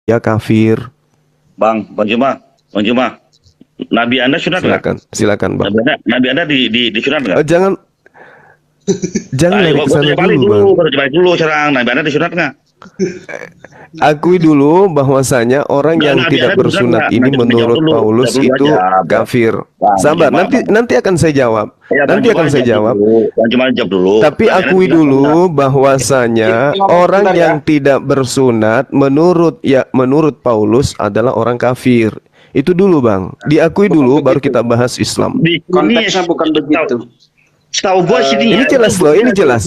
ya kafir. Bang Juma, Nabi Anda sunat nggak? Silakan Bang. Nabi Anda di sunat nggak? Jangan lari ke sana dulu Bang. Baru balik dulu sekarang. Nabi Anda disunat nggak? Akui dulu bahwasanya orang yang tidak bersunat ini menurut Paulus itu kafir. Sabar, nanti akan saya jawab. Nanti akan saya jawab. Tapi akui dulu bahwasanya orang yang tidak bersunat menurut Paulus adalah orang kafir. Itu dulu Bang. Diakui dulu baru kita bahas Islam. Konteksnya bukan begitu. Tahu bos ini jelas loh, ini jelas.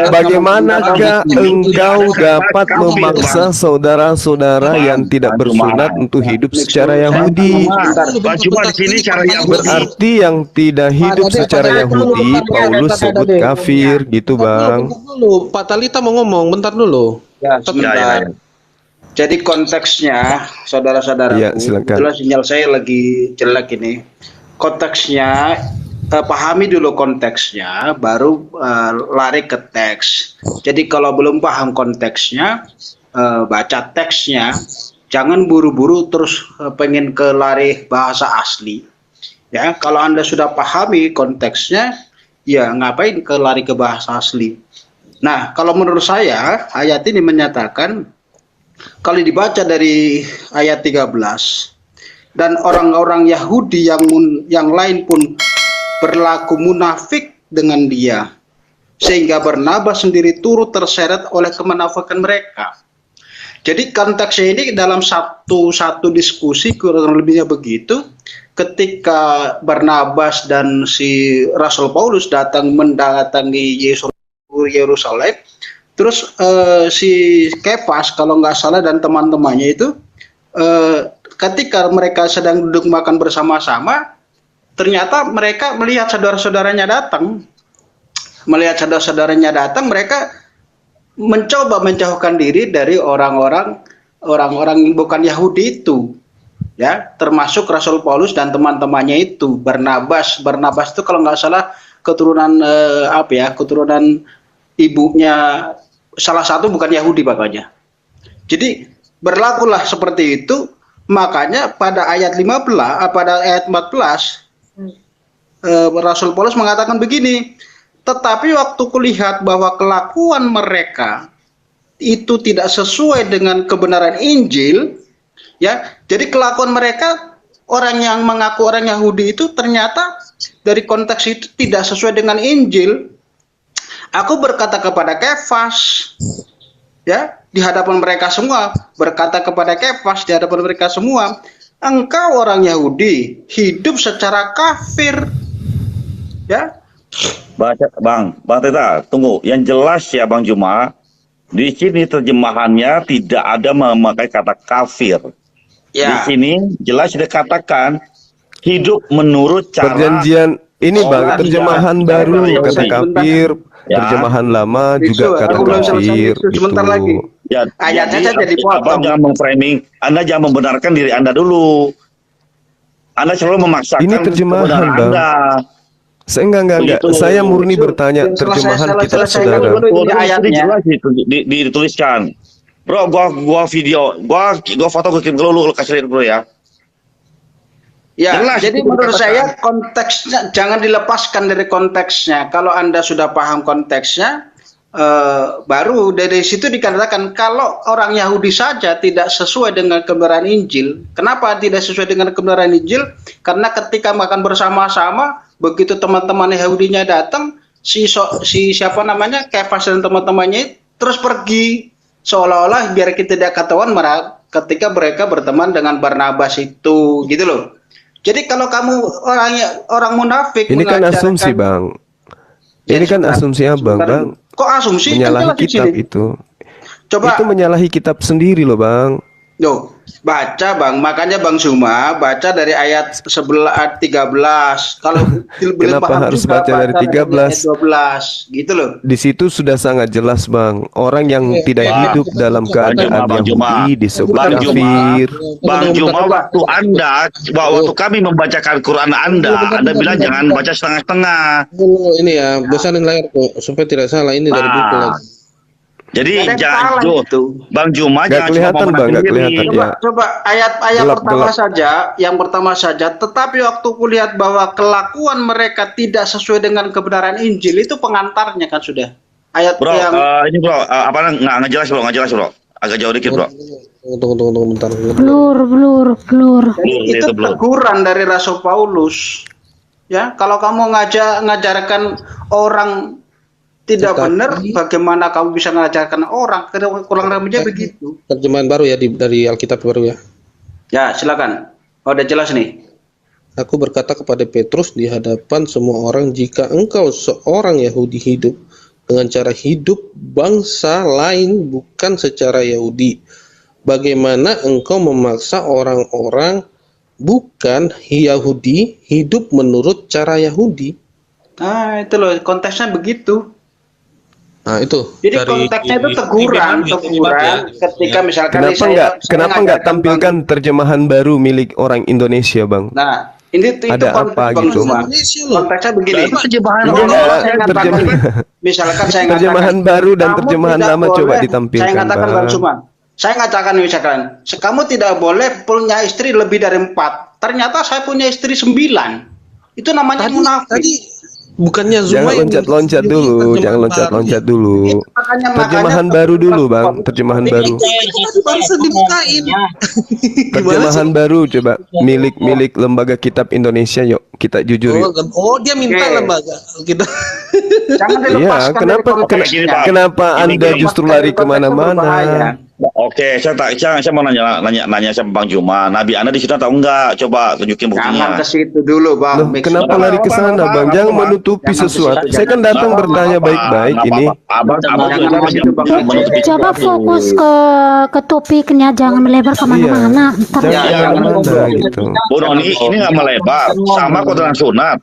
Bagaimanakah engkau dapat memaksa saudara-saudara yang tidak bersunat untuk hidup secara Yahudi? Berarti yang tidak hidup secara Yahudi, Paulus sebut kafir, gitu Bang. Pak Talita mau ngomong, bentar dulu. Ya, sebentar. Jadi konteksnya, saudara-saudara, itulah sinyal saya lagi jelek ini. Konteksnya, pahami dulu konteksnya, baru lari ke teks. Jadi kalau belum paham konteksnya, baca teksnya, jangan buru-buru terus pengen ke lari bahasa asli. Ya, kalau Anda sudah pahami konteksnya, ya ngapain ke lari ke bahasa asli. Nah, kalau menurut saya, ayat ini menyatakan, kalau dibaca dari ayat 13, dan orang-orang Yahudi yang lain pun berlaku munafik dengan dia, sehingga Barnabas sendiri turut terseret oleh kemunafikan mereka. Jadi konteksnya ini dalam satu diskusi kurang lebihnya begitu, ketika Barnabas dan si Rasul Paulus datang mendatangi Yerusalem, terus si Kefas kalau nggak salah dan teman-temannya itu, ketika mereka sedang duduk makan bersama-sama, ternyata mereka melihat saudara-saudaranya datang. Mereka mencoba menjauhkan diri dari orang-orang yang bukan Yahudi itu. Ya, termasuk Rasul Paulus dan teman-temannya itu, Barnabas itu kalau nggak salah keturunan keturunan ibunya salah satu bukan Yahudi pokoknya. Jadi berlakulah seperti itu, makanya pada ayat 14 Rasul Paulus mengatakan begini, tetapi waktu kulihat bahwa kelakuan mereka itu tidak sesuai dengan kebenaran Injil, ya, jadi kelakuan mereka, orang yang mengaku orang Yahudi itu ternyata dari konteks itu tidak sesuai dengan Injil. Aku berkata kepada Kefas, ya, di hadapan mereka semua, engkau orang Yahudi hidup secara kafir. Ya, Bang Teta, tunggu. Yang jelas ya Bang Juma, di sini terjemahannya tidak ada memakai kata kafir. Ya. Di sini jelas dikatakan hidup menurut cara perjanjian ini Bang, terjemahan baru kata kafir, ya. Terjemahan lama juga kata kafir. Sebentar lagi. Ya, ayatnya jadi potong. Jangan memframing, Anda jangan membenarkan diri Anda dulu. Anda selalu memaksakan ini terjemahan Bang. Anda. Saya enggak. Saya murni bertanya terjemahan kita saudara. Ayatnya jelas dituliskan. Bro, gua video, gua foto gue kirim dulu, lu kasih lihat dulu ya. Ya, jelas, jadi menurut saya konteksnya jangan dilepaskan dari konteksnya. Kalau Anda sudah paham konteksnya, baru dari situ dikatakan kalau orang Yahudi saja tidak sesuai dengan kebenaran Injil. Kenapa tidak sesuai dengan kebenaran Injil? Karena ketika makan bersama-sama, begitu teman-teman Yahudinya datang, si siapa namanya, Kefas dan teman-temannya terus pergi, seolah-olah biar kita tidak ketahuan ketika mereka berteman dengan Barnabas itu, gitu loh. Jadi kalau kamu orang munafik, ini kan asumsi Bang. Ini kan asumsi Abang, Bang. Kok asumsi? Menyalahi kitab itu. Coba. Itu menyalahi kitab sendiri loh Bang. Loh, baca Bang, makanya Bang Zuma baca dari ayat 13. Kalau kenapa harus baca dari 13? 12, gitu loh. Di situ sudah sangat jelas Bang, orang yang tidak hidup dalam keadaan Yahudi disebut kafir. Bang Juma, waktu kami membacakan Quran Anda bilang jangan baca setengah-setengah. Ini ya, besarin layar kok supaya tidak salah, ini dari buku lagi. Jadi Nggak ada yang salah itu. Bang Juma Nggak jangan kelihatan, cuma Bang, nggak sendiri. kelihatan. Coba, Ya. coba ayat-ayat Gelap, pertama gelap. saja, yang pertama saja. Tetapi waktu kulihat bahwa kelakuan mereka tidak sesuai dengan kebenaran Injil, itu pengantarnya kan sudah. Ayat Bro, yang ini bro, nggak jelas bro, agak jauh dikit bro. Tunggu bentar. Blur. itu teguran dari Rasul Paulus. Ya, kalau kamu ngajarkan orang tidak Tetapi- benar, bagaimana kamu bisa mengajarkan orang? Kurang lebihnya begitu. Terjemahan baru ya dari Alkitab baru ya. Ya, silakan. Oh, udah jelas nih. Aku berkata kepada Petrus di hadapan semua orang, jika engkau seorang Yahudi hidup dengan cara hidup bangsa lain bukan secara Yahudi, bagaimana engkau memaksa orang-orang bukan Yahudi hidup menurut cara Yahudi? Nah, itu loh, konteksnya begitu. Nah itu. Jadi konteksnya itu teguran ketika misalkan Kenapa nggak tampilkan terjemahan baru milik orang Indonesia, Bang? Nah, itu Ada konteks apa Bang gitu? Juma. Konteksnya begini. Misalkan saya Terjemahan ngatakan, baru dan kamu terjemahan tidak lama coba boleh, ditampilkan, Saya katakan Bang. Bang Juma, saya katakan misalkan, kamu tidak boleh punya istri lebih dari 4. Ternyata saya punya istri 9. Itu namanya munafik. Tadi bukannya Zuma Jangan loncat-loncat dulu, jangan loncat-loncat dulu. Terjemahan baru dulu, Bang. Terjemahan baru. Bangsa dibukain. Terjemahan baru coba milik lembaga kitab Indonesia, yuk kita jujur yuk. Oh, dia minta Oke. lembaga kita. Jangan Iya, dilepaskan dari konteksnya. kenapa Anda Dilepaskan justru dari lari konteks itu berbahaya. kemana-mana? Oke, saya mau nanya sama Bang Juma, Nabi Anda di situ atau enggak? Coba tunjukin Jangan buktinya. ke situ dulu, Bang. Loh, kenapa lari ke sana, Bang? Jangan menutupi Jangan ke sesuatu. situ, Saya kan jangan. datang bertanya baik-baik ini. Abang Jangan ke situ, Bang. Coba fokus ke topiknya, jangan melebar kemana-mana. Ntar Jangan kemana-mana gitu. Bu Noni, ini nggak melebar, sama kok dengan sunat.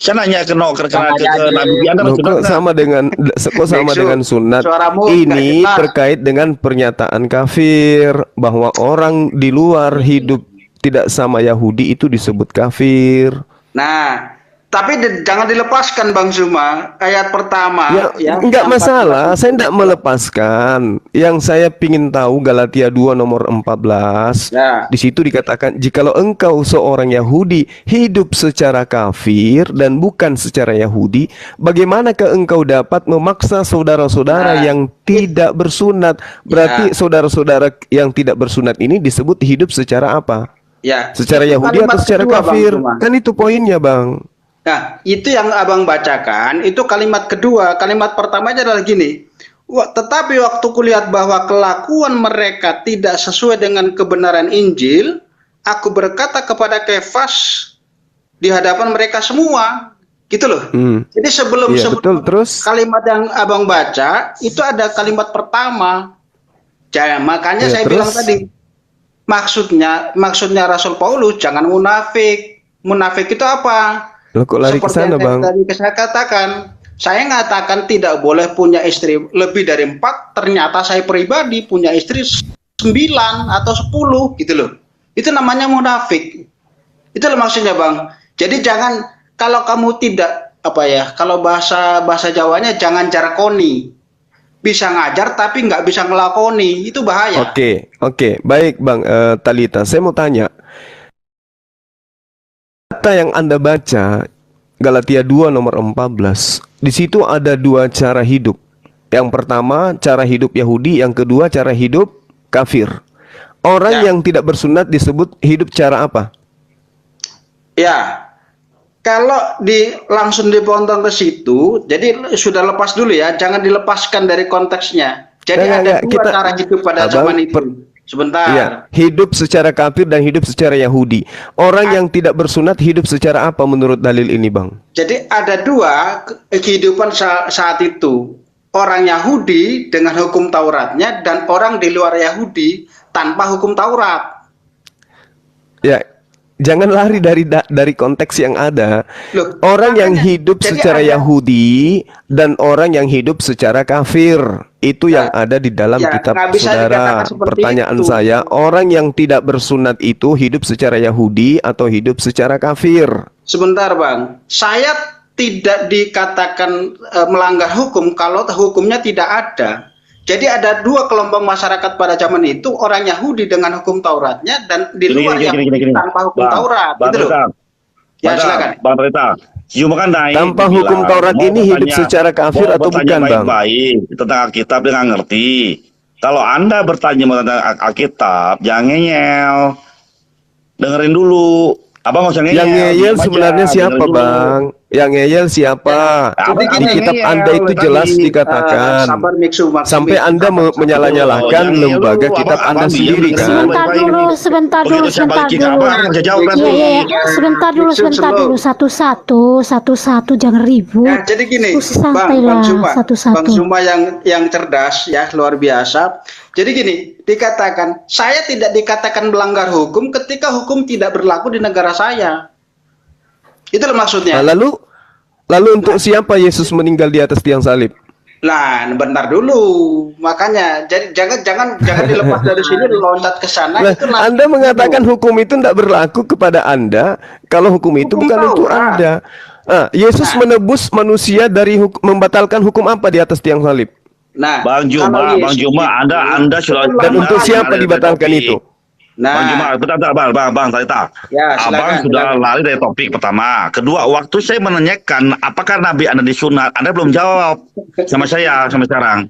Saya nanya ke Nabi Anda Loh, sunat kok sama dengan sunat? Suaramu Ini nggak jelas. terkait dengan pernyataan kafir bahwa orang di luar hidup tidak sama Yahudi itu disebut kafir. Nah, tapi jangan dilepaskan Bang Zuma. Ayat pertama Ya, enggak masalah, saya enggak melepaskan. Yang saya pingin tahu Galatia 2 nomor 14. Ya. Di situ dikatakan, jikalau engkau seorang Yahudi hidup secara kafir dan bukan secara Yahudi, bagaimanakah engkau dapat memaksa saudara-saudara Nah, yang tidak bersunat? Berarti saudara-saudara yang tidak bersunat ini disebut hidup secara apa? Ya. Secara Itu Yahudi kalimat atau secara kedua, Bang kafir? Zuma. Kan itu poinnya, Bang. Nah, itu yang Abang bacakan, itu kalimat kedua. Kalimat pertamanya adalah gini. Tetapi waktu kulihat bahwa kelakuan mereka tidak sesuai dengan kebenaran Injil, aku berkata kepada Kefas di hadapan mereka semua. Gitu loh. Jadi sebelum Iya, betul. Terus? kalimat yang Abang baca, itu ada kalimat pertama. Makanya Iya, saya terus? bilang tadi, maksudnya Rasul Paulus jangan munafik. Munafik itu apa? Loh, kok lari ke Seperti sana, yang Bang? tadi saya katakan, saya ngatakan tidak boleh punya istri lebih dari 4, ternyata saya pribadi punya istri 9 atau 10 gitu loh. Itu namanya munafik. Itu loh maksudnya, Bang. Jadi jangan, kalau kamu tidak kalau bahasa Jawanya jangan jarkoni. Bisa ngajar tapi nggak bisa ngelakoni, itu bahaya. Oke, baik Bang Talita, saya mau tanya. Kata yang Anda baca Galatia 2 nomor 14. Di situ ada 2 cara hidup. Yang pertama cara hidup Yahudi, yang kedua cara hidup kafir. Orang yang tidak bersunat disebut hidup cara apa? Ya. Kalau langsung dipotong ke situ, jadi sudah lepas dulu ya, jangan dilepaskan dari konteksnya. Jadi ada dua cara hidup pada zaman itu. Sebentar. Iya, hidup secara kafir dan hidup secara Yahudi. Orang yang tidak bersunat hidup secara apa menurut dalil ini, Bang? Jadi ada 2 kehidupan saat itu. Orang Yahudi dengan hukum Tauratnya dan orang di luar Yahudi tanpa hukum Taurat. Ya, jangan lari dari konteks yang ada. Loh, orang yang makanya, hidup jadi secara ada- Yahudi dan orang yang hidup secara kafir. Itu yang ada di dalam kitab nggak bisa saudara. dikatakan seperti Pertanyaan itu. saya, orang yang tidak bersunat itu hidup secara Yahudi atau hidup secara kafir? Sebentar, Bang. Saya tidak dikatakan melanggar hukum kalau hukumnya tidak ada. Jadi ada dua kelompok masyarakat pada zaman itu, orang Yahudi dengan hukum Tauratnya dan di luar Yahudi tanpa hukum Taurat. Gitu loh. Ya silakan. Bang Rita, cuma kan naik tanpa hukum Taurat ini hidup secara kafir atau bukan, Bang? Baik-baik tentang Alkitab dia nggak ngerti. Kalau Anda bertanya tentang Alkitab, jangan ngeyel. Dengerin dulu. Abang nggak usah ngeyel. Yang ngeyel sebenarnya siapa, Bang? Yang ngeyel siapa? Di kitab Anda itu jelas dikatakan. Sampai Anda menyala-nyalakan lembaga kitab Anda sendiri kan? Sebentar dulu. Iya. Sebentar dulu. Satu-satu, jangan ribut. Ya, jadi gini, Bang Zuma yang cerdas ya, luar biasa. Jadi gini, dikatakan saya tidak dikatakan melanggar hukum ketika hukum tidak berlaku di negara saya. Itulah maksudnya. Nah, lalu untuk siapa Yesus meninggal di atas tiang salib? Nah, bentar dulu. Makanya jadi jangan dilepas dari sini loncat ke sana. Nah, Anda mengatakan hukum itu tidak berlaku kepada Anda kalau hukum itu bukan untuk Anda. Yesus menebus manusia dari membatalkan hukum apa di atas tiang salib? Nah, Bang Juma, Anda sudah. Dan untuk siapa dibatalkan itu? Nah, Bang Juma, Bang Talita. Ya, Abang sudah lari dari topik pertama. Kedua, waktu saya menanyakan apakah Nabi Anda disunat, Anda belum jawab sama saya sampai sekarang.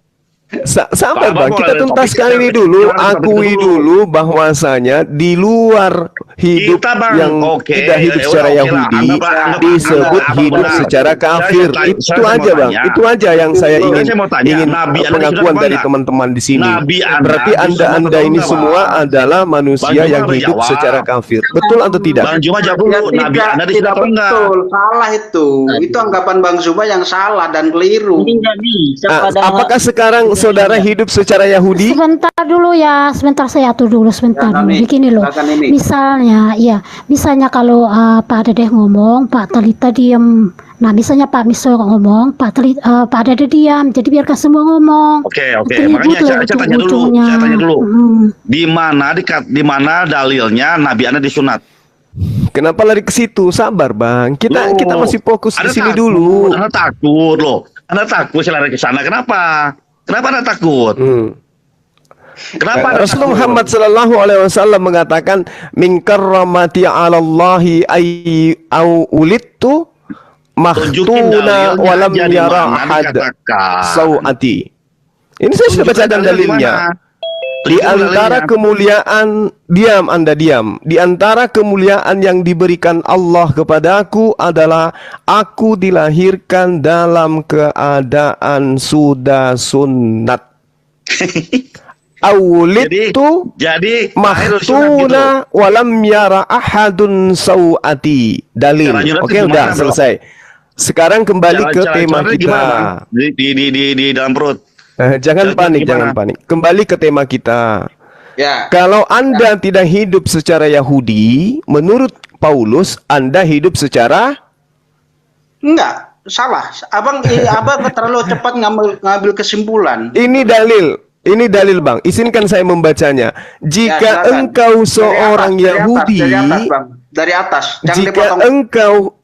Sabar Bang, kita tuntaskan ini dulu, akui dulu bahwasanya di luar hidup yang tidak hidup secara Yahudi disebut hidup secara kafir. Itu aja Bang, itu aja yang saya ingin pengakuan dari teman-teman di sini. Berarti Anda ini semua adalah manusia yang hidup secara kafir. Betul atau tidak? Bang Juma jawab dulu, Nabi Anda tidak betul, salah itu. Itu anggapan Bang Zuma yang salah dan keliru. Apakah sekarang saudara hidup secara Yahudi? Sebentar dulu ya, sebentar dulu. Begini loh, misalnya kalau Pak Dedeh ngomong, Pak Talita diam. Nah, misalnya Pak Miso ngomong, Pak Dedeh diam. Jadi biarkan semua ngomong. Oke. Makanya saya tanya dulu. Di mana dalilnya Nabi Anda disunat? Kenapa lari ke situ? Sabar Bang, kita masih fokus di sini dulu. Anda takut loh. Anda takut saya lari ke sana. Kenapa Anda takut? Kenapa Rasulullah Muhammad sallallahu alaihi wasallam mengatakan min karramati 'alallahi ay au ulittu mahtuna wa lam yara ahad sauati. Ini saya sudah bacakan dalilnya. Di antara kemuliaan, diam. Di antara kemuliaan yang diberikan Allah kepadaku adalah aku dilahirkan dalam keadaan sudah sunat. Awlitu mahtuna walam yara ahadun sawati. Dalil. Oke, udah selesai. Sekarang kembali ke tema kita. Di dalam perut. Jangan panik. Kembali ke tema kita. Ya. Kalau Anda tidak hidup secara Yahudi, menurut Paulus, Anda hidup secara? Enggak, salah. Abang terlalu cepat ngambil kesimpulan. Ini dalil Bang. Izinkan saya membacanya. Jika engkau seorang Yahudi, dari atas. Jika engkau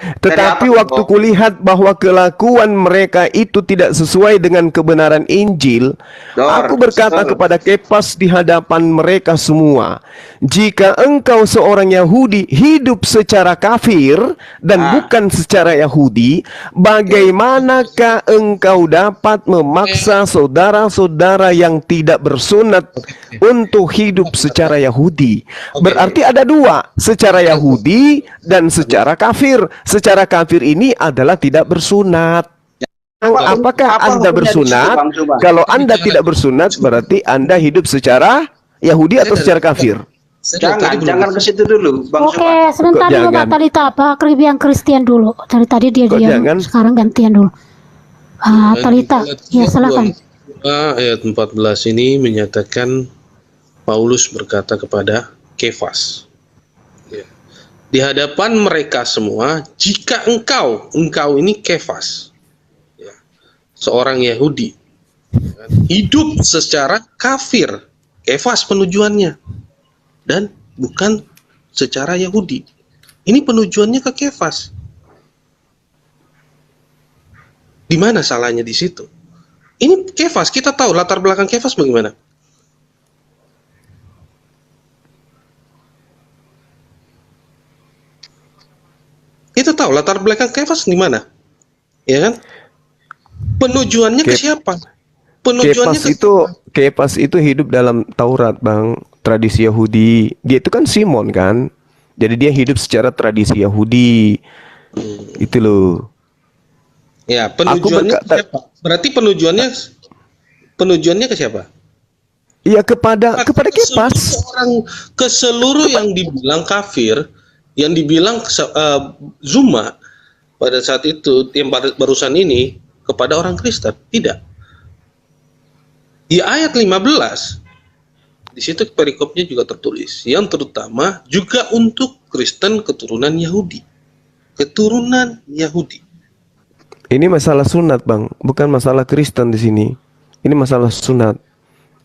tetapi waktu kulihat bahwa kelakuan mereka itu tidak sesuai dengan kebenaran Injil, aku berkata kepada Kefas di hadapan mereka semua, jika engkau seorang Yahudi hidup secara kafir dan bukan secara Yahudi, bagaimanakah engkau dapat memaksa saudara-saudara yang tidak bersunat untuk hidup secara Yahudi? Berarti ada dua, secara Yahudi dan secara kafir. Secara kafir ini adalah tidak bersunat. Apakah Anda bersunat? Kalau Anda tidak bersunat, berarti Anda hidup secara Yahudi atau secara kafir? Jangan ke situ dulu, Bang. Oke, sebentar dulu Pak Talita, Pak yang Kristen dulu. Dari tadi dia diam, sekarang gantian dulu. Talita, ya silakan. Ayat 14 ini menyatakan Paulus berkata kepada Kefas, di hadapan mereka semua, jika engkau ini Kefas, seorang Yahudi, hidup secara kafir, Kefas penujuannya, dan bukan secara Yahudi. Ini penujuannya ke Kefas. Di mana salahnya di situ? Ini Kefas, kita tahu latar belakang Kefas bagaimana. Kita tahu latar belakang Kefas di mana, ya kan? Penujuannya ke siapa? Penujuannya Kefas itu hidup dalam Taurat, Bang, tradisi Yahudi. Dia itu kan Simon kan, jadi dia hidup secara tradisi Yahudi. Itu loh. Ya, penujuannya ke siapa? Berarti penujuannya ke siapa? Iya, kepada Kefas. Ke seluruh yang dibilang kafir, yang dibilang Zuma pada saat itu, yang barusan ini, kepada orang Kristen. Tidak. Di ayat 15, di situ perikopnya juga tertulis, yang terutama juga untuk Kristen keturunan Yahudi. Keturunan Yahudi. Ini masalah sunat, Bang, bukan masalah Kristen di sini. Ini masalah sunat.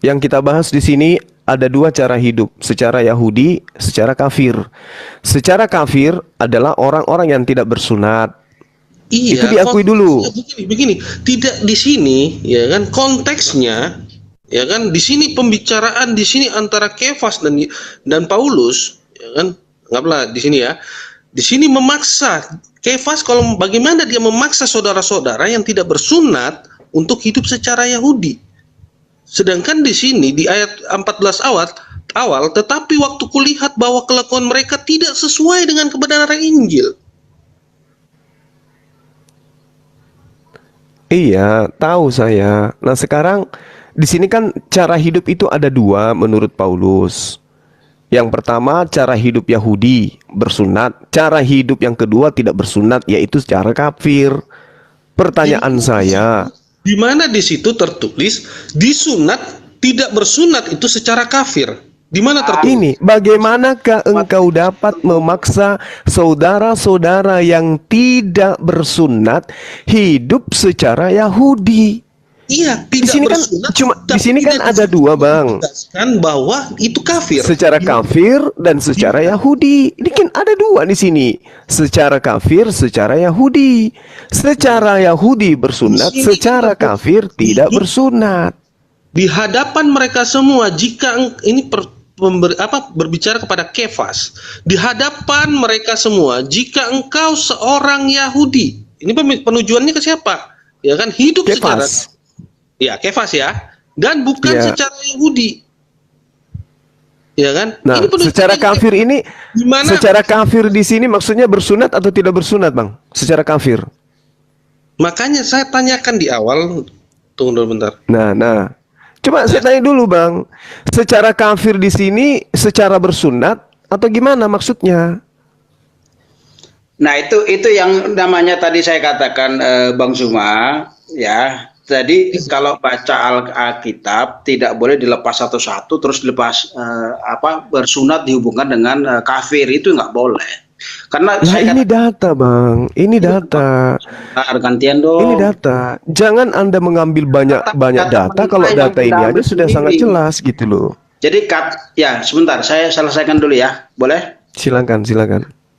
Yang kita bahas di sini ada dua cara hidup, secara Yahudi, secara kafir. Secara kafir adalah orang-orang yang tidak bersunat. Iya, itu diakui dulu. Begini, tidak di sini, ya kan, konteksnya, ya kan, di sini pembicaraan di sini antara Kefas dan Paulus, ya kan, anggaplah di sini ya, di sini memaksa Kefas, kalau bagaimana dia memaksa saudara-saudara yang tidak bersunat untuk hidup secara Yahudi. Sedangkan di sini di ayat 14 awal, tetapi waktu kulihat bahwa kelakuan mereka tidak sesuai dengan kebenaran Injil. Iya, tahu saya. Nah, sekarang di sini kan cara hidup itu ada dua menurut Paulus. Yang pertama cara hidup Yahudi, bersunat. Cara hidup yang kedua tidak bersunat, yaitu secara kafir. Pertanyaan saya, di mana di situ tertulis disunat tidak bersunat itu secara kafir? Di mana tertulis? Ini bagaimanakah engkau dapat memaksa saudara-saudara yang tidak bersunat hidup secara Yahudi? Iya, tidak di sini kan bersunat, di sini kan ada dua, Bang. Kan bahwa itu kafir. Secara kafir dan secara Yahudi. Ini kan ada dua di sini. Secara kafir, secara Yahudi. Secara Yahudi bersunat, secara kafir tidak bersunat. Di hadapan mereka semua, jika ini berbicara kepada Kefas, di hadapan mereka semua, jika engkau seorang Yahudi, ini penujuannya ke siapa? Ya kan, hidup Kefas. Kefas ya, dan bukan secara Yahudi, ya kan? Nah, ini secara kafir ini, secara kafir di sini maksudnya bersunat atau tidak bersunat, Bang? Secara kafir. Makanya saya tanyakan di awal, tunggu dulu bentar. Nah, coba saya tanya dulu, Bang. Secara kafir di sini, secara bersunat atau gimana maksudnya? Nah, itu yang namanya tadi saya katakan, Bang Zuma, ya. Jadi kalau baca Alkitab tidak boleh dilepas satu-satu terus dilepas bersunat dihubungkan dengan kafir, itu nggak boleh. Karena ini data, Bang. Ini data. Gantian dong. Ini data. Jangan Anda mengambil banyak data kalau data ini aja sudah sangat jelas gitu loh. Jadi sebentar saya selesaikan dulu ya. Boleh? Silakan.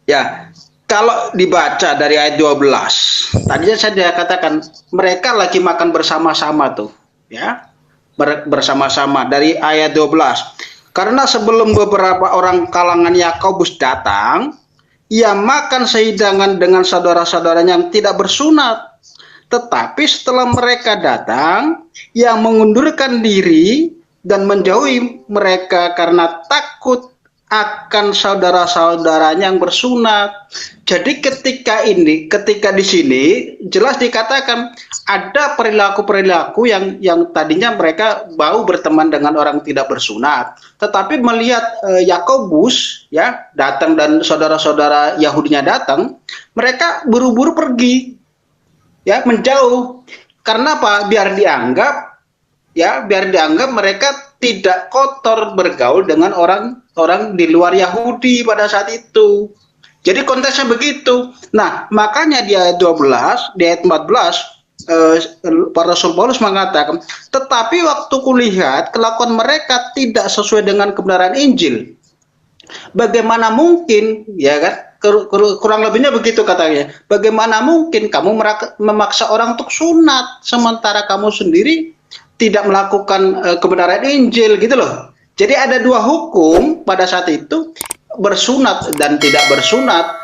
Ya. Kalau dibaca dari ayat 12, tadinya saya katakan mereka lagi makan bersama-sama tuh, ya. Bersama-sama dari ayat 12. Karena sebelum beberapa orang kalangan Yakobus datang, ia makan sehidangan dengan saudara-saudaranya yang tidak bersunat. Tetapi setelah mereka datang, ia mengundurkan diri dan menjauhi mereka karena takut akan saudara-saudaranya yang bersunat. Jadi ketika di sini jelas dikatakan ada perilaku-perilaku yang tadinya mereka mau berteman dengan orang tidak bersunat, tetapi melihat Yakobus ya datang dan saudara-saudara Yahudinya datang, mereka buru-buru pergi, ya menjauh. Karena apa? Biar dianggap mereka tidak kotor bergaul dengan orang di luar Yahudi pada saat itu. Jadi konteksnya begitu. Nah, makanya di ayat 12, di ayat 14, para Rasul Paulus mengatakan, tetapi waktu kulihat kelakuan mereka tidak sesuai dengan kebenaran Injil. Bagaimana mungkin, ya kan? Kurang lebihnya begitu katanya. Bagaimana mungkin kamu memaksa orang untuk sunat sementara kamu sendiri tidak melakukan kebenaran Injil gitu loh. Jadi ada dua hukum pada saat itu, bersunat dan tidak bersunat.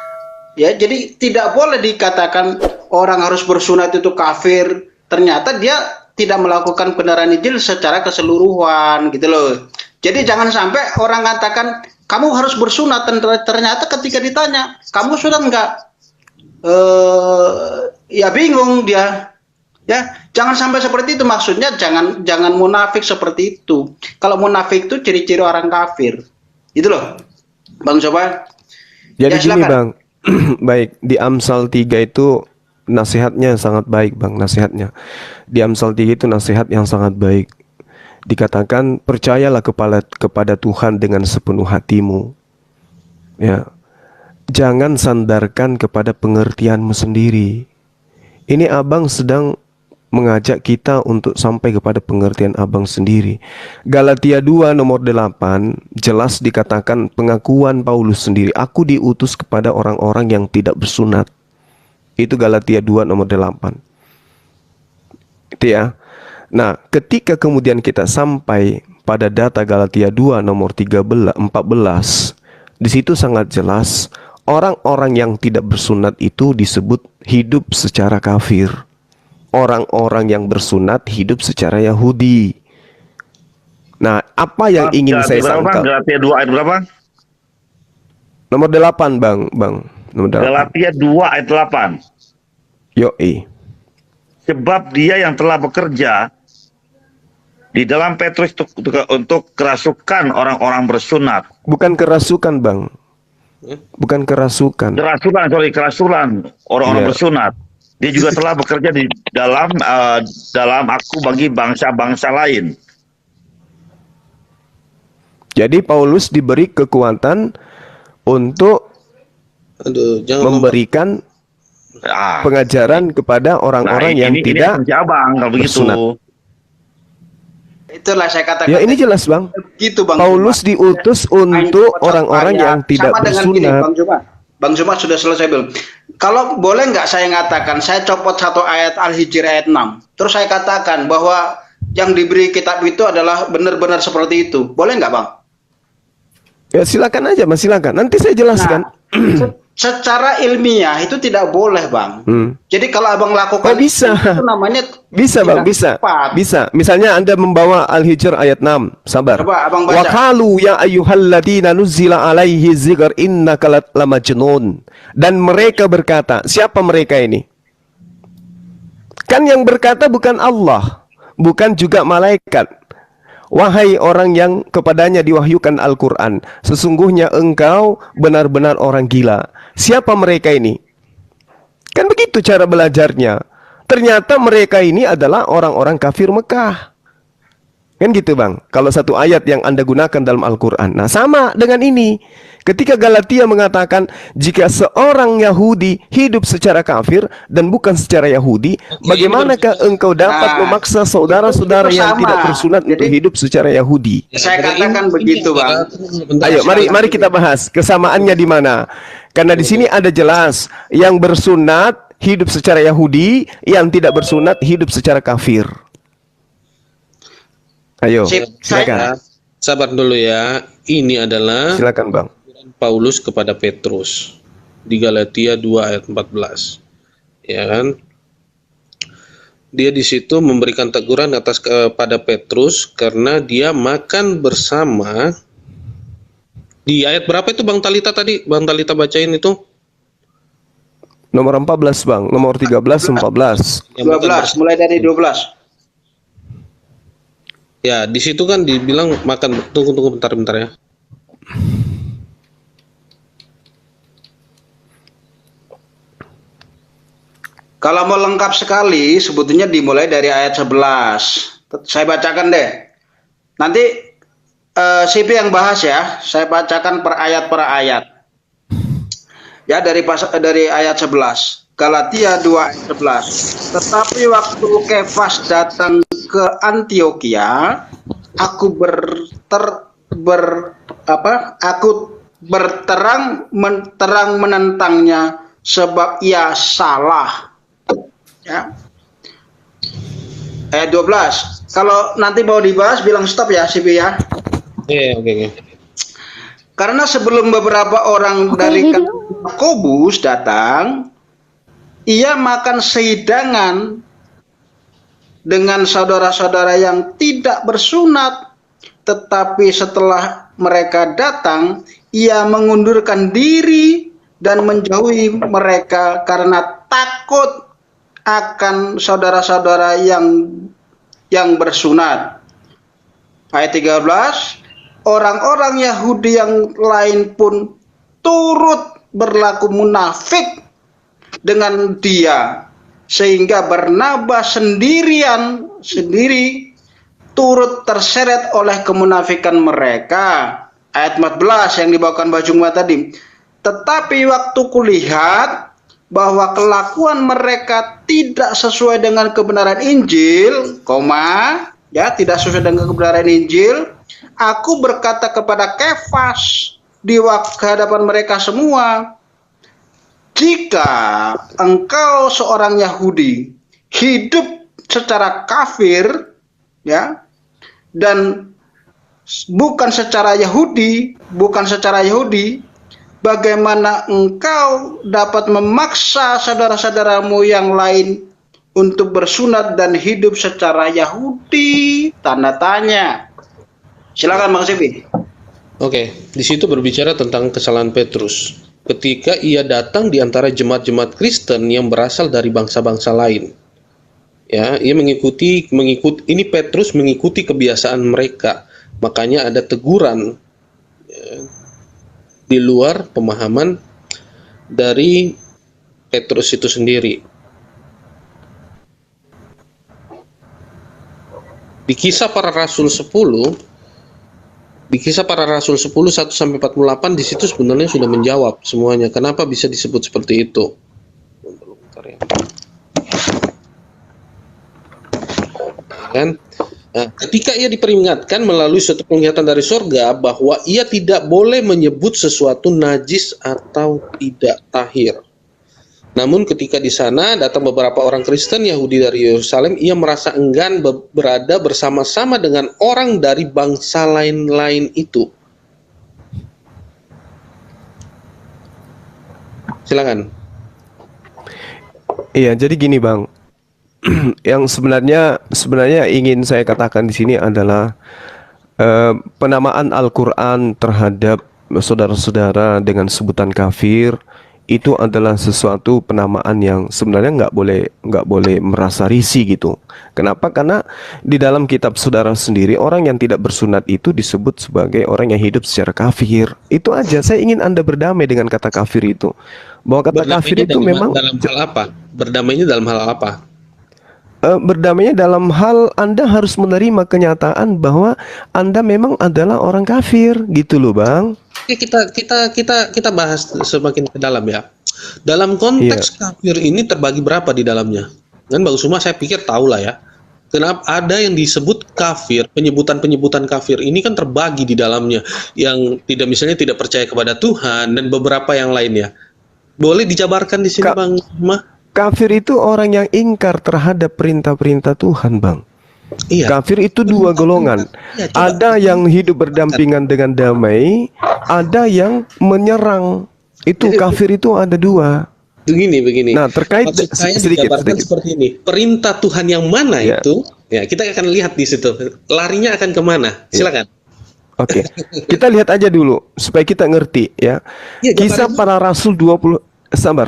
Ya, jadi tidak boleh dikatakan orang harus bersunat itu kafir. Ternyata dia tidak melakukan kebenaran Injil secara keseluruhan gitu loh. Jadi jangan sampai orang katakan kamu harus bersunat, ternyata ketika ditanya kamu sunat enggak, ya bingung dia. Ya, jangan sampai seperti itu. Maksudnya jangan munafik seperti itu. Kalau munafik itu ciri-ciri orang kafir. Itu loh, Bang Soba. Jadi ya, gini Bang, baik di Amsal 3 itu nasihatnya sangat baik Bang, nasihatnya. Di Amsal 3 itu nasihat yang sangat baik. Dikatakan percayalah kepada Tuhan dengan sepenuh hatimu. Ya. Jangan sandarkan kepada pengertianmu sendiri. Ini Abang sedang mengajak kita untuk sampai kepada pengertian Abang sendiri. Galatia 2 nomor 8 jelas dikatakan pengakuan Paulus sendiri, aku diutus kepada orang-orang yang tidak bersunat. Itu Galatia 2 nomor 8. Itu ya. Nah, ketika kemudian kita sampai pada data Galatia 2 nomor 14, di situ sangat jelas orang-orang yang tidak bersunat itu disebut hidup secara kafir. Orang-orang yang bersunat hidup secara Yahudi. Nah, apa yang ingin saya sampaikan? Galatia 2 ayat berapa? Nomor 8, Bang. Nomor 8. Galatia 2 ayat 8. Yoi. Sebab dia yang telah bekerja di dalam Petrus untuk kerasukan orang-orang bersunat. Bukan kerasukan, Bang. Bukan kerasukan. Kerasulan orang-orang bersunat. Dia juga telah bekerja di dalam aku bagi bangsa-bangsa lain. Jadi Paulus diberi kekuatan untuk memberikan pengajaran kepada orang-orang yang tidak bersunat. Itulah saya katakan. Ya ini jelas Bang. Gitu Bang. Paulus diutus untuk orang-orang yang tidak bersunat. Bang Jumat sudah selesai belum? Kalau boleh nggak saya ngatakan, saya copot satu ayat Al-Hijr ayat 6. Terus saya katakan bahwa yang diberi kitab itu adalah benar-benar seperti itu. Boleh nggak Bang? Ya silakan aja Mas, silakan. Nanti saya jelaskan. Nah, secara ilmiah itu tidak boleh Bang. Jadi kalau Abang lakukan bisa. Itu namanya bisa Bang, bisa. Bisa. Misalnya Anda membawa Al-Hijr ayat 6. Sabar. Coba Abang baca. Wa qalu ya ayyuhalladzina nuzila alaihi dzikr innaka lamajnun. Dan mereka berkata, siapa mereka ini? Kan yang berkata bukan Allah, bukan juga malaikat. Wahai orang yang kepadanya diwahyukan Al-Quran, sesungguhnya engkau benar-benar orang gila. Siapa mereka ini? Kan begitu cara belajarnya. Ternyata mereka ini adalah orang-orang kafir Mekah. Kan gitu Bang, kalau satu ayat yang Anda gunakan dalam Al-Quran. Nah sama dengan ini. Ketika Galatia mengatakan jika seorang Yahudi hidup secara kafir dan bukan secara Yahudi, bagaimanakah engkau dapat memaksa saudara-saudara yang tidak bersunat untuk hidup secara Yahudi? Saya katakan begitu Bang. Ayo mari kita bahas kesamaannya di mana. Karena di sini ada jelas yang bersunat hidup secara Yahudi, yang tidak bersunat hidup secara kafir. Ayo, silakan. Sabar dulu ya. Ini adalah silakan Bang. Paulus kepada Petrus di Galatia 2 ayat 14. Ya kan? Dia di situ memberikan teguran atas kepada Petrus karena dia makan bersama. Di ayat berapa itu Bang Talita tadi? Bang Talita bacain itu. Nomor 14 Bang, nomor 13 14. 12, mulai dari 12. Ya, di situ kan dibilang makan. Tunggu bentar ya. Kalau mau lengkap sekali, sebetulnya dimulai dari ayat 11. Saya bacakan deh. Nanti CP yang bahas ya. Saya bacakan per ayat. Ya, dari ayat 11. Galatia 2 ayat 11. Tetapi waktu Kefas datang ke Antioquia, aku berterang menentangnya sebab ia salah. Ya. Ayat 12. Kalau nanti mau dibahas bilang stop ya, Sibi ya. Oke. Karena sebelum beberapa orang dari Yakobus datang, ia makan sehidangan dengan saudara-saudara yang tidak bersunat, tetapi setelah mereka datang, ia mengundurkan diri dan menjauhi mereka karena takut akan saudara-saudara yang bersunat. Ayat 13, orang-orang Yahudi yang lain pun turut berlaku munafik dengan dia, sehingga Barnabas sendiri turut terseret oleh kemunafikan mereka. Ayat 14 yang dibawakan Mbak Juma tadi. Tetapi waktu kulihat bahwa kelakuan mereka tidak sesuai dengan kebenaran Injil, tidak sesuai dengan kebenaran Injil, aku berkata kepada Kefas di hadapan mereka semua, jika engkau seorang Yahudi hidup secara kafir, dan bukan secara Yahudi, bagaimana engkau dapat memaksa saudara-saudaramu yang lain untuk bersunat dan hidup secara Yahudi? Tanda tanya. Silakan Bang Sibi. Oke, di situ berbicara tentang kesalahan Petrus ketika ia datang di antara jemaat-jemaat Kristen yang berasal dari bangsa-bangsa lain. Ya, ia mengikuti ini Petrus mengikuti kebiasaan mereka. Makanya ada teguran di luar pemahaman dari Petrus itu sendiri. Di Kisah Para Rasul 10 1 sampai 48 di situ sebenarnya sudah menjawab semuanya. Kenapa bisa disebut seperti itu? Kan? Nah, ketika ia diperingatkan melalui suatu penglihatan dari sorga bahwa ia tidak boleh menyebut sesuatu najis atau tidak tahir. Namun ketika di sana datang beberapa orang Kristen Yahudi dari Yerusalem, ia merasa enggan berada bersama-sama dengan orang dari bangsa lain-lain itu. Silakan. Iya, jadi gini Bang. Yang sebenarnya ingin saya katakan di sini adalah penamaan Al-Qur'an terhadap saudara-saudara dengan sebutan kafir itu adalah sesuatu penamaan yang sebenarnya nggak boleh merasa risih gitu. Kenapa? Karena di dalam kitab saudara sendiri orang yang tidak bersunat itu disebut sebagai orang yang hidup secara kafir. Itu aja. Saya ingin Anda berdamai dengan kata kafir itu. Bahwa kata kafir itu memang dalam hal apa? Berdamainya dalam hal apa? Berdamainya dalam hal Anda harus menerima kenyataan bahwa Anda memang adalah orang kafir gitu loh Bang. Oke, kita bahas semakin ke dalam ya. Dalam konteks kafir ini terbagi berapa di dalamnya? Dan Bang Suma saya pikir tahu lah ya. Kenapa ada yang disebut kafir, penyebutan kafir ini kan terbagi di dalamnya. Yang misalnya tidak percaya kepada Tuhan dan beberapa yang lainnya. Boleh dijabarkan di sini Bang Suma? Kafir itu orang yang ingkar terhadap perintah-perintah Tuhan, Bang. Iya. Kafir itu dua golongan. Ada yang hidup berdampingan dengan damai, ada yang menyerang. Itu kafir itu ada dua. Begini. Nah, terkait sedikit. Seperti ini. Perintah Tuhan yang mana itu? Ya, kita akan lihat di situ. Larinya akan kemana? Silakan. Oke. Kita lihat aja dulu supaya kita ngerti ya. Kisah Para Rasul 20. Sabar.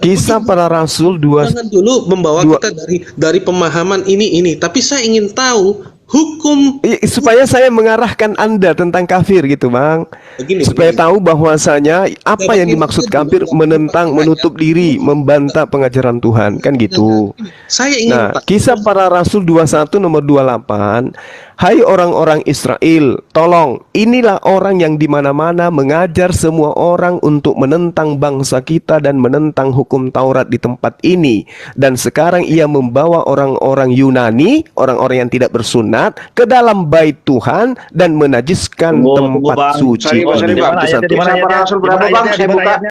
Kisah Para Rasul 2. Jangan dulu membawa kita dari pemahaman ini. Tapi saya ingin tahu hukum supaya saya mengarahkan Anda tentang kafir gitu, Bang. Supaya tahu bahwasanya apa yang dimaksud kafir, menentang, menutup diri, membantah pengajaran Tuhan, kan gitu. Saya ingin Kisah Para Rasul 21 nomor 28. Hai orang-orang Israel, tolong, inilah orang yang di mana-mana mengajar semua orang untuk menentang bangsa kita dan menentang hukum Taurat di tempat ini. Dan sekarang ia membawa orang-orang Yunani, orang-orang yang tidak bersunat, ke dalam bait Tuhan dan menajiskan tempat suci. Kisah Para Rasul berapa Bang? Saya buka.